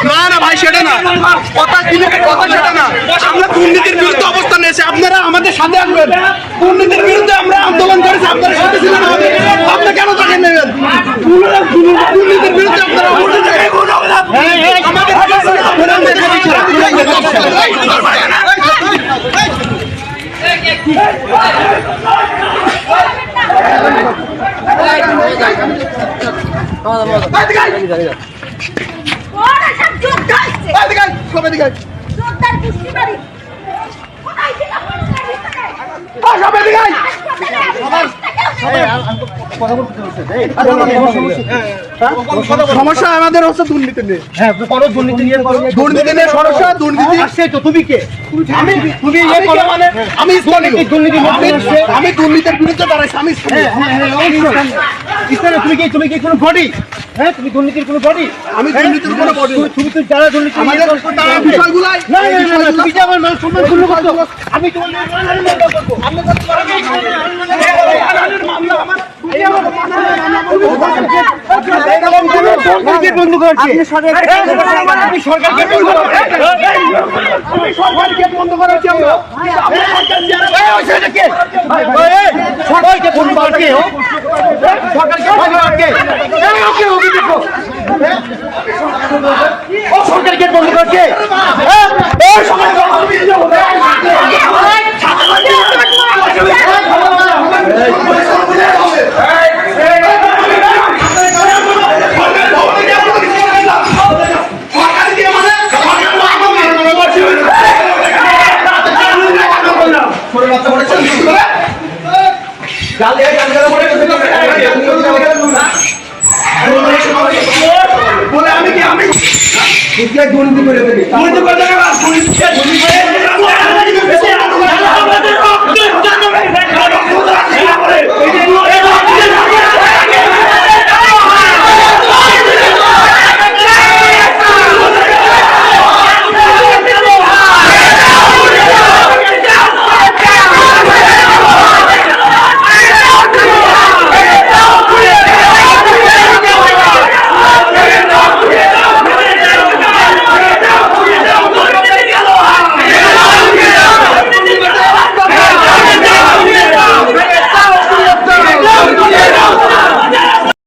না না ভাই সেটা না কথা সেটা না আমরা দুর্নীতির বিরুদ্ধে অবস্থান নিয়েছি আপনারা আমাদের সাথে আসবেন দুর্নীতির বিরুদ্ধে আমরা আন্দোলন করেছি আপনারা সাথে ছিলেন আমাদের আপনি কেন তাকে নেবেন দুর্নীতির বিরুদ্ধে আপনারা সমস্যা আমাদের হচ্ছে দুর্নীতি নিয়ে দুর্নীতি নিয়ে সমস্যা দুর্নীতি তুমি কে আমি দুর্নীতির বিরুদ্ধে দাঁড়াইছি আমি তুমি কি কোনো বডি হ্যাঁ তুমি দুর্নীতির কোনো বডি আমি দুর্নীতির কোনো বডি তুমি তো যারা দুর্নীতি আমাদের বিষয়গুলাই না তুমি যে আমার মান সম্মান পূর্ণ করছো আমি তোমার মামলা আমার বন্ধ করেছি আমি সরকারকে বন্ধ করেছি সরকারকে বন্ধ করছে সরকারকে বন্ধ করছে দুর্নীতি করে